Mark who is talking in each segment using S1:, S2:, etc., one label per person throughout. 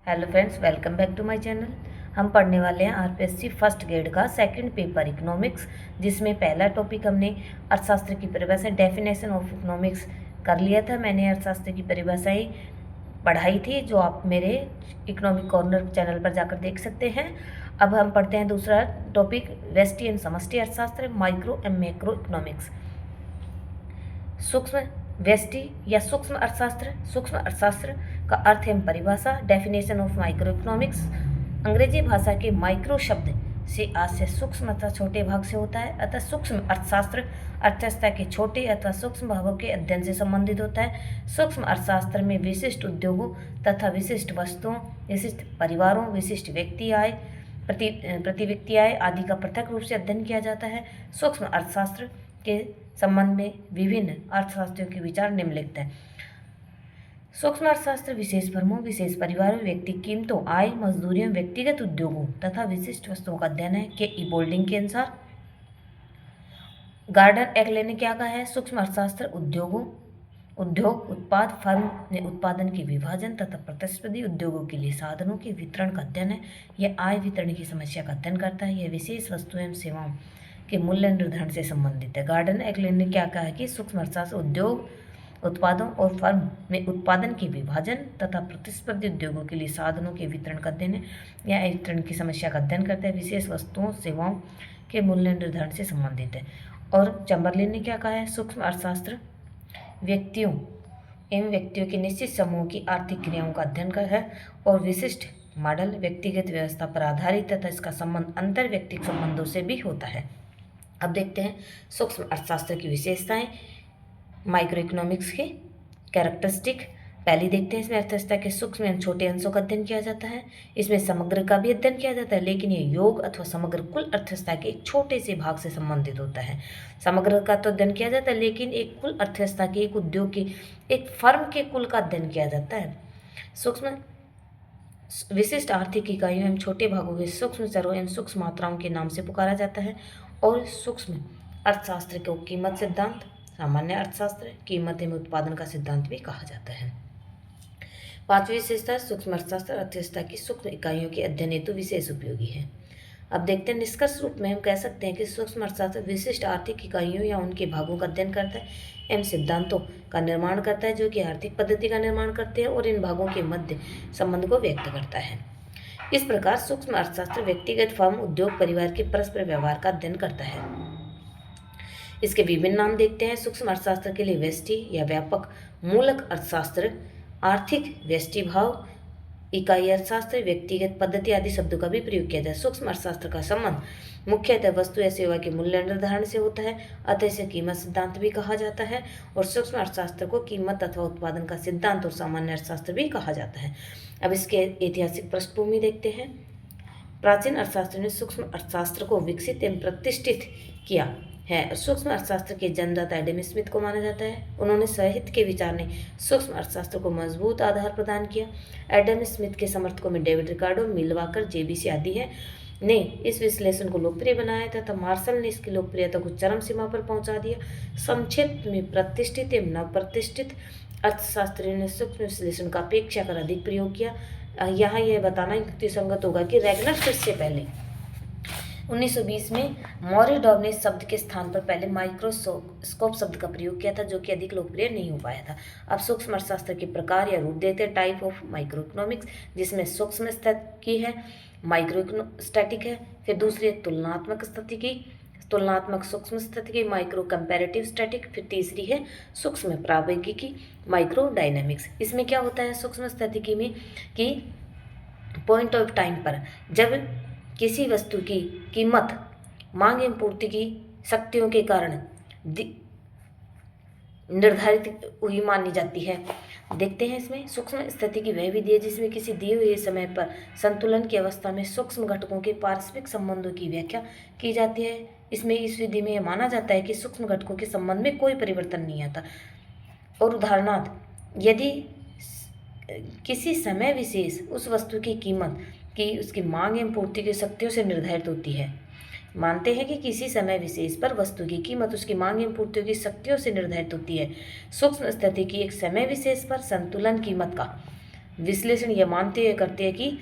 S1: Hello friends, welcome back to my channel. हम पढ़ने वाले हैं आरपीएससी फर्स्ट ग्रेड का सेकंड पेपर इकोनॉमिक्स, जिसमें पहला टॉपिक हमने अर्थशास्त्र की परिभाषा डेफिनेशन ऑफ इकोनॉमिक्स कर लिया था। मैंने अर्थशास्त्र की परिभाषाएं पढ़ाई थी, जो आप मेरे इकोनॉमिक कॉर्नर चैनल पर जाकर देख सकते हैं। अब हम पढ़ते हैं दूसरा टॉपिक, व्यष्टि एंड समष्टि अर्थशास्त्र, माइक्रो एंड मैक्रो इकोनॉमिक्स। सूक्ष्म व्यष्टि या सूक्ष्म अर्थशास्त्र। सूक्ष्म अर्थशास्त्र का अर्थ एवं परिभाषा, डेफिनेशन ऑफ माइक्रो इकोनॉमिक्स। अंग्रेजी भाषा के माइक्रो शब्द से आज से सूक्ष्म अथवा छोटे भाग से होता है, अतः सूक्ष्म अर्थशास्त्र अर्थव्यवस्था के छोटे अथवा सूक्ष्म भागों के अध्ययन से संबंधित होता है। सूक्ष्म अर्थशास्त्र में विशिष्ट उद्योगों तथा विशिष्ट वस्तुओं, विशिष्ट परिवारों, विशिष्ट व्यक्ति आय, प्रति व्यक्ति आय आदि का पृथक रूप से अध्ययन किया जाता है। सूक्ष्म अर्थशास्त्र के संबंध में विभिन्न अर्थशास्त्रियों के विचार निम्नलिखित हैं। सूक्ष्म अर्थशास्त्र विशेष फर्मों, विशेष परिवारों, व्यक्ति कीमतों, आय, मजदूरियों, व्यक्तिगत उद्योगों तथा विशिष्ट वस्तुओं का अध्ययन है। के ई बोल्डिंग के अनुसार गार्डन एक्ले ने क्या कहा है? सूक्ष्म अर्थशास्त्र उद्योग उत्पाद फर्म ने उत्पादन के विभाजन तथा प्रतिस्पर्धी उद्योगों के लिए साधनों के वितरण का अध्ययन है। यह आय वितरण की समस्या का अध्ययन करता है। यह विशेष वस्तुएं एवं सेवाओं के मूल्य निर्धारण से संबंधित है। गार्डन एक्ले ने क्या कहा है कि सूक्ष्म अर्थशास्त्र उद्योग उत्पादों और फर्म में उत्पादन के विभाजन तथा प्रतिस्पर्धी उद्योगों के लिए साधनों के वितरण का अध्ययन है। यह वितरण की समस्या का अध्ययन करता है। विशेष वस्तुओं सेवाओं के मूल्य निर्धारण से संबंधित है। और चैम्बरलिन ने क्या कहा है? सूक्ष्म अर्थशास्त्र व्यक्तियों के निश्चित समूह की आर्थिक क्रियाओं का अध्ययन कर है और विशिष्ट मॉडल व्यक्तिगत व्यवस्था पर आधारित तथा इसका संबंध अंतर व्यक्तिगत संबंधों से भी होता है। अब देखते हैं सूक्ष्म अर्थशास्त्र की विशेषताएं, माइक्रो इकोनॉमिक्स के कैरेक्टरिस्टिक। पहले देखते हैं, इसमें अर्थव्यवस्था के सूक्ष्म एवं छोटे अंशों का अध्ययन किया जाता है। इसमें समग्र का भी अध्ययन किया जाता है, लेकिन ये योग अथवा समग्र कुल अर्थव्यवस्था के एक छोटे से भाग से संबंधित होता है। समग्र का तो अध्ययन किया जाता है, लेकिन एक कुल अर्थव्यवस्था के, एक उद्योग की, एक फर्म के कुल का अध्ययन किया जाता है। सूक्ष्म विशिष्ट आर्थिक इकाइयों एवं छोटे भागों के सूक्ष्म चरों एवं सूक्ष्म मात्राओं के नाम से पुकारा जाता है। और सूक्ष्म अर्थशास्त्र को कीमत सिद्धांत, सामान्य अर्थशास्त्र, कीमत एवं उत्पादन का सिद्धांत भी कहा जाता है। पांचवी विशेषता, सूक्ष्म अर्थशास्त्र अर्थव्यवस्था की सूक्ष्म इकाइयों के अध्ययन हेतु विशेष उपयोगी है। अब देखते हैं, निष्कर्ष रूप में हम कह सकते हैं कि सूक्ष्म अर्थशास्त्र विशिष्ट आर्थिक इकाइयों या उनके भागों का अध्ययन करता है एवं सिद्धांतों का निर्माण करता है, जो कि आर्थिक पद्धति का निर्माण करते हैं और इन भागों के मध्य संबंध को व्यक्त करता है। इस प्रकार सूक्ष्म अर्थशास्त्र व्यक्तिगत, फर्म, उद्योग, परिवार के परस्पर व्यवहार का अध्ययन करता है। इसके विभिन्न नाम देखते हैं। सूक्ष्म अर्थशास्त्र के लिए व्यष्टि या व्यापक मूलक अर्थशास्त्र, आर्थिक व्यष्टि भाव, इकाई अर्थशास्त्र, व्यक्तिगत पद्धति आदि शब्दों का भी प्रयोग किया जाए। सूक्ष्म अर्थशास्त्र का संबंध मुख्यतः वस्तु या सेवा के मूल्य निर्धारण से होता है, अतः इसे कीमत सिद्धांत भी कहा जाता है। और सूक्ष्म अर्थशास्त्र को कीमत अथवा उत्पादन का सिद्धांत और सामान्य अर्थशास्त्र भी कहा जाता है। अब इसके ऐतिहासिक पृष्ठभूमि देखते हैं। प्राचीन अर्थशास्त्र ने सूक्ष्म अर्थशास्त्र को विकसित एवं प्रतिष्ठित किया है। सूक्ष्म अर्थशास्त्र के जन्मदाता एडम स्मिथ को माना जाता है। उन्होंने साहित्य के विचार ने सूक्ष्म अर्थशास्त्र को मजबूत आधार प्रदान किया। एडम स्मिथ के समर्थकों में डेविड रिकार्डो, मिलवाकर, जेबीसी आदि हैं ने इस विश्लेषण को लोकप्रिय बनाया था। मार्शल ने इसकी लोकप्रियता को चरम सीमा पर पहुंचा दिया। संक्षेप में प्रतिष्ठित एवं नवप्रतिष्ठित अर्थशास्त्रियों ने सूक्ष्म विश्लेषण का अपेक्षाकृत अधिक प्रयोग किया। यहाँ यह बताना युक्तिसंगत होगा कि रेगनर से पहले 1920 में मॉरिडॉव ने इस शब्द के स्थान पर पहले माइक्रोस्कोप शब्द का प्रयोग किया था, जो कि अधिक लोकप्रिय नहीं हो पाया था। अब सूक्ष्म अर्थशास्त्र के प्रकार या रूप देते हैं। टाइप ऑफ माइक्रो इकोनॉमिक्स, जिसमें सूक्ष्म स्थिति है, माइक्रो स्टैटिक है, फिर दूसरी है तुलनात्मक सूक्ष्म स्थिति, माइक्रो कंपैरेटिव स्टैटिक, फिर तीसरी है सूक्ष्म प्रावैगिकी, माइक्रो डायनेमिक्स। इसमें क्या होता है सूक्ष्म स्थिति में कि पॉइंट ऑफ टाइम पर जब किसी वस्तु की कीमत मांग एवं पूर्ति की शक्तियों के कारण निर्धारित हुई मानी जाती है। देखते हैं, इसमें सूक्ष्म स्थिति की वह विधि है जिसमें किसी दिए हुए समय पर संतुलन की अवस्था में सूक्ष्म घटकों के पारस्परिक संबंधों की व्याख्या की जाती है। इसमें इस विधि में यह माना जाता है कि सूक्ष्म घटकों के संबंध में कोई परिवर्तन नहीं आता। और उदाहरणार्थ, यदि किसी समय विशेष उस वस्तु की कीमत की उसकी मांग एवं पूर्ति की शक्तियों से निर्धारित होती है, मानते हैं कि किसी समय विशेष पर वस्तु की कीमत उसकी मांग एवं पूर्ति की शक्तियों से निर्धारित होती है। सूक्ष्म स्थिति की एक समय विशेष पर संतुलन कीमत का विश्लेषण यह मानते हुए करते हैं कि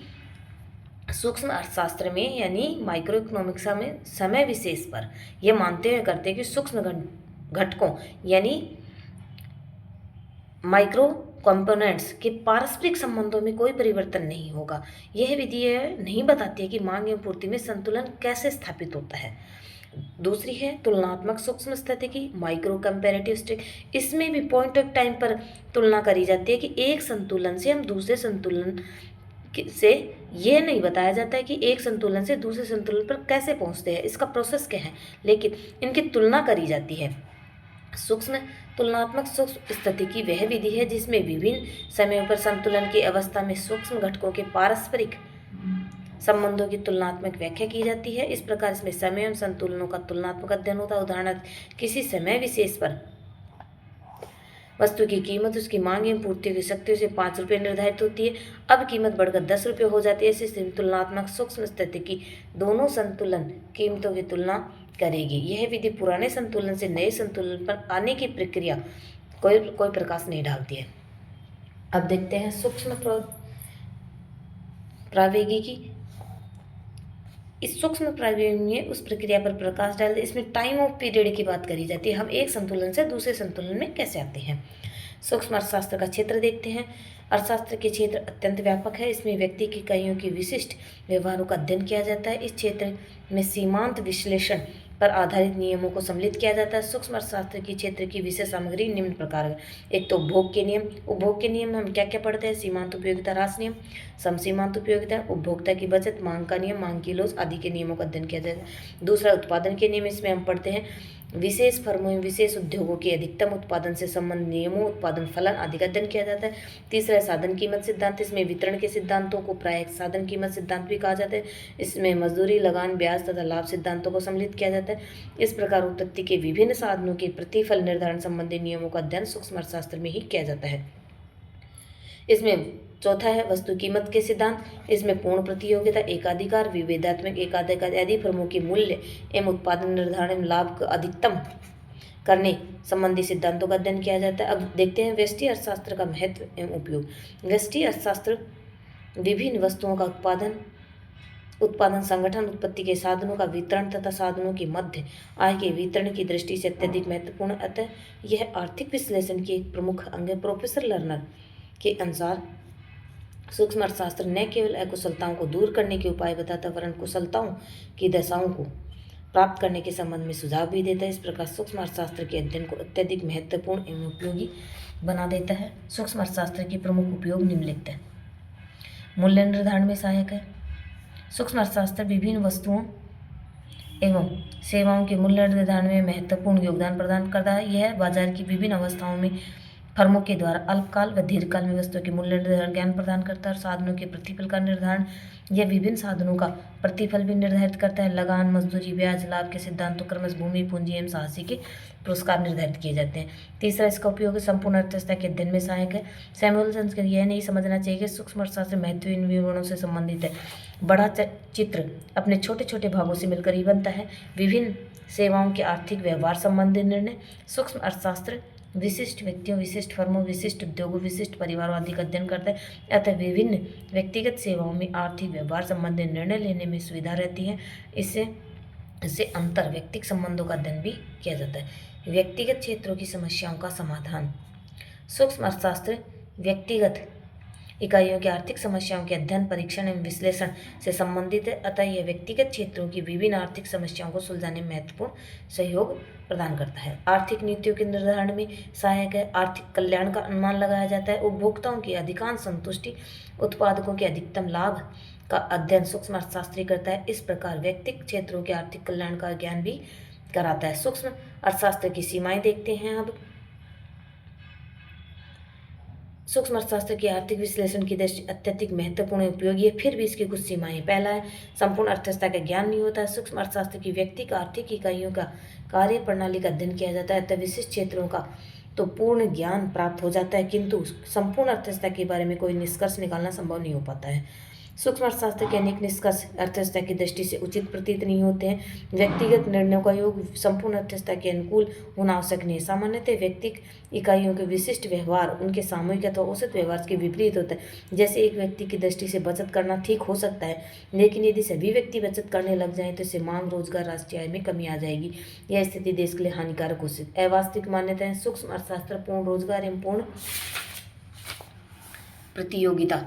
S1: सूक्ष्म अर्थशास्त्र में यानी माइक्रो इकोनॉमिक्स में समय विशेष पर यह मानते हुए करते हैं कि सूक्ष्म घटकों यानी माइक्रो कंपोनेंट्स के पारस्परिक संबंधों में कोई परिवर्तन नहीं होगा। यह विधि नहीं बताती है कि मांग एवं पूर्ति में संतुलन कैसे स्थापित होता है। दूसरी है तुलनात्मक सूक्ष्म स्थितिकी माइक्रो कंपैरेटिव स्टेट। इसमें भी पॉइंट ऑफ टाइम पर तुलना करी जाती है कि एक संतुलन से हम दूसरे संतुलन से ये नहीं बताया जाता है कि एक संतुलन से दूसरे संतुलन पर कैसे पहुंचते हैं, इसका प्रोसेस क्या है, लेकिन इनकी तुलना करी जाती है। सूक्ष्म तुलनात्मक सूक्ष्म स्थिति की वह विधि है जिसमें विभिन्न समयों पर संतुलन की अवस्था में सूक्ष्म घटकों के पारस्परिक संबंधों की तुलनात्मक व्याख्या की जाती है। इस प्रकार इसमें समय एवं संतुलनों का तुलनात्मक अध्ययन होता है। उदाहरणार्थ किसी समय विशेष पर वस्तु की कीमत उसकी मांग एवं पूर्ति की शक्तियों से 5 रुपये निर्धारित होती है, अब कीमत बढ़कर 10 रुपये हो जाती है। इस स्थिति में तुलनात्मक सूक्ष्म स्थिति की दोनों संतुलन कीमतों की तुलना करेगी। यह विधि पुराने संतुलन से नए संतुलन पर आने की प्रक्रिया कोई प्रकाश नहीं डालती है। अब देखते हैं सूक्ष्म प्रावैगिकी। इस सूक्ष्म प्रावैगिकी में उस प्रक्रिया पर प्रकाश डालते, इसमें टाइम ऑफ पीरियड की बात करी जाती है। हम एक संतुलन से दूसरे संतुलन में कैसे आते हैं। सूक्ष्म अर्थशास्त्र का क्षेत्र देखते हैं। अर्थशास्त्र के क्षेत्र अत्यंत व्यापक है। इसमें व्यक्ति की इकाइयों के विशिष्ट व्यवहारों का अध्ययन किया जाता है। इस क्षेत्र में सीमांत विश्लेषण पर आधारित नियमों को सम्मिलित किया जाता है। सूक्ष्म अर्थशास्त्र की क्षेत्र की विषय सामग्री निम्न प्रकार है। एक तो उपभोग के नियम। उपभोग के नियम में हम क्या क्या पढ़ते हैं। सीमांत उपयोगिता ह्रास नियम, समसीमांत उपयोगिता, उपभोक्ता की बचत, मांग का नियम, मांग की लॉस आदि के नियमों का अध्ययन किया जाता है। दूसरा उत्पादन के नियम। इसमें हम पढ़ते हैं विशेष फर्मों एवं विशेष उद्योगों के अधिकतम उत्पादन से संबंधित नियमों, उत्पादन फलन आदि का अध्ययन किया जाता है। तीसरा साधन कीमत सिद्धांत। इसमें वितरण के सिद्धांतों को प्रायः साधन कीमत सिद्धांत भी कहा जाता है। इसमें मजदूरी, लगान, ब्याज तथा लाभ सिद्धांतों को सम्मिलित किया जाता है। इस प्रकार उत्पत्ति के विभिन्न साधनों के प्रतिफल निर्धारण संबंधी नियमों का अध्ययन सूक्ष्म अर्थशास्त्र में ही किया जाता है। इसमें चौथा है वस्तु कीमत के सिद्धांत। इसमें पूर्ण प्रतियोगिता, एकाधिकार, विभेदात्मक एकाधिकार आदि फर्मों के मूल्य एवं उत्पादन निर्धारण एवं लाभ को अधिकतम करने संबंधी सिद्धांतों का अध्ययन किया जाता है। अब देखते हैं व्यष्टि अर्थशास्त्र का महत्व एवं उपयोग। व्यष्टि अर्थशास्त्र विभिन्न वस्तुओं का उत्पादन संगठन, उत्पत्ति के साधनों का वितरण तथा साधनों के मध्य आय के वितरण की दृष्टि से अत्यधिक महत्वपूर्ण। अतः यह आर्थिक विश्लेषण की एक प्रमुख अंग है। प्रोफेसर लर्नर के अनुसार सूक्ष्म अर्थशास्त्र न केवल अकुशलताओं को दूर करने के उपाय बताता वरन कुशलताओं की दशाओं को प्राप्त करने के संबंध में सुझाव भी देता है। इस प्रकार सूक्ष्म अर्थशास्त्र के अध्ययन को अत्यधिक महत्वपूर्ण एवं उपयोगी बना देता है। सूक्ष्म अर्थशास्त्र के प्रमुख उपयोग निम्नलिखित है। मूल्य निर्धारण में सहायक है। सूक्ष्म अर्थशास्त्र विभिन्न वस्तुओं एवं सेवाओं के मूल्य निर्धारण में महत्वपूर्ण योगदान प्रदान करता है। यह बाजार की विभिन्न अवस्थाओं में फर्मों के द्वारा अल्पकाल व दीर्घकाल में वस्तुओं के मूल्य निर्धारण ज्ञान प्रदान करता है। और साधनों के प्रतिफल का निर्धारण, यह विभिन्न साधनों का प्रतिफल भी निर्धारित करता है। लगान, मजदूरी, ब्याज, लाभ के सिद्धांतों क्रमश भूमि, पूंजी एवं साहसी के पुरस्कार निर्धारित किए जाते हैं। तीसरा इसका उपयोग संपूर्ण अर्थव्यवस्था के अध्ययन में सहायक है। सैमुअल्सन को यह नहीं समझना चाहिए कि सूक्ष्म अर्थशास्त्र महत्वहीन विवरणों से संबंधित है। बड़ा चित्र अपने छोटे छोटे भागों से मिलकर ही बनता है। विभिन्न सेवाओं के आर्थिक व्यवहार संबंधी निर्णय। सूक्ष्म अर्थशास्त्र विशिष्ट व्यक्तियों, विशिष्ट फर्मों, विशिष्ट उद्योगों, विशिष्ट परिवारों आदि का अध्ययन करता है। अतः विभिन्न व्यक्तिगत सेवाओं में आर्थिक व्यवहार संबंधी निर्णय लेने में सुविधा रहती है। इससे अंतर व्यक्तिक संबंधों का अध्ययन भी किया जाता है। व्यक्तिगत क्षेत्रों की समस्याओं का समाधान। सूक्ष्म अर्थशास्त्र व्यक्तिगत इकाइयों की आर्थिक समस्याओं के अध्ययन, परीक्षण एवं विश्लेषण से संबंधित है। अतः यह व्यक्तिगत क्षेत्रों की विभिन्न आर्थिक समस्याओं को सुलझाने में महत्वपूर्ण सहयोग प्रदान करता है। आर्थिक नीतियों के निर्धारण में सहायक है। आर्थिक कल्याण का अनुमान लगाया जाता है। उपभोक्ताओं की अधिकांश संतुष्टि, उत्पादकों के अधिकतम लाभ का अध्ययन सूक्ष्म अर्थशास्त्री करता है। इस प्रकार व्यक्तिगत क्षेत्रों के आर्थिक कल्याण का ज्ञान भी कराता है। सूक्ष्म अर्थशास्त्र की सीमाएं देखते हैं। अब सूक्ष्म अर्थशास्त्र की आर्थिक विश्लेषण की दृष्टि अत्यधिक महत्वपूर्ण उपयोगी है, फिर भी इसकी कुछ सीमाएं। पहला है संपूर्ण अर्थव्यवस्था का ज्ञान नहीं होता है। सूक्ष्म अर्थशास्त्र की व्यक्ति का आर्थिक इकाइयों का कार्य प्रणाली का अध्ययन किया जाता है। अतः विशिष्ट क्षेत्रों का तो पूर्ण ज्ञान प्राप्त हो जाता है, किंतु संपूर्ण अर्थव्यवस्था के बारे में कोई निष्कर्ष निकालना संभव नहीं हो पाता है। सूक्ष्म अर्थशास्त्र के अनेक निष्कर्ष अर्थव्यवस्था की दृष्टि से उचित प्रतीत नहीं होते हैं। व्यक्तिगत निर्णयों का योग संपूर्ण अर्थव्यवस्था के अनुकूल होना आवश्यक नहीं है। सामान्यतः व्यक्तिगत इकाइयों के विशिष्ट व्यवहार उनके सामूहिक अथवा औसत व्यवहार के विपरीत होता है। जैसे एक व्यक्ति की दृष्टि से बचत करना ठीक हो सकता है, लेकिन यदि सभी व्यक्ति बचत करने लग जाएं तो इससे मांग, रोजगार, राष्ट्रीय आय में कमी आ जाएगी। यह स्थिति देश के लिए हानिकारक हो सकती है। अवास्तविक मान्यताएं। सूक्ष्म अर्थशास्त्र पूर्ण रोजगार एवं पूर्ण प्रतियोगिता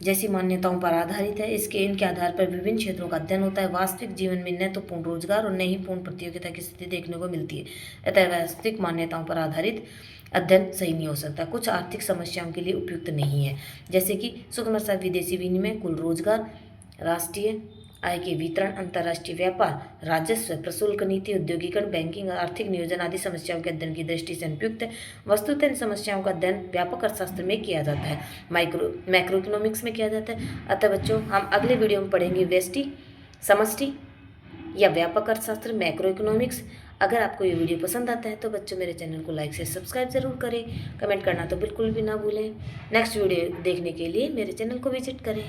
S1: जैसी मान्यताओं पर आधारित है। इनके आधार पर विभिन्न क्षेत्रों का अध्ययन होता है। वास्तविक जीवन में न तो पूर्ण रोजगार और न ही पूर्ण प्रतियोगिता की स्थिति देखने को मिलती है। अतः वास्तविक मान्यताओं पर आधारित अध्ययन सही नहीं हो सकता। कुछ आर्थिक समस्याओं के लिए उपयुक्त नहीं है, जैसे कि सूक्ष्म अर्थशास्त्र, विदेशी विनिमय, कुल रोजगार, राष्ट्रीय आय के वितरण, अंतर्राष्ट्रीय व्यापार, राजस्व, प्रशुल्क नीति, औद्योगिकरण, बैंकिंग, आर्थिक नियोजन आदि समस्याओं के अध्ययन की दृष्टि से अनुपयुक्त है। वस्तुतः इन समस्याओं का अध्ययन व्यापक अर्थशास्त्र में किया जाता है, मैक्रो इकोनॉमिक्स में किया जाता है। अतः बच्चों, हम अगले वीडियो में पढ़ेंगे व्यष्टि, समष्टि या व्यापक अर्थशास्त्र, मैक्रो इकोनॉमिक्स। अगर आपको ये वीडियो पसंद आता है तो बच्चों मेरे चैनल को लाइक से सब्सक्राइब जरूर करें, कमेंट करना तो बिल्कुल भी ना भूलें। नेक्स्ट वीडियो देखने के लिए मेरे चैनल को विजिट करें।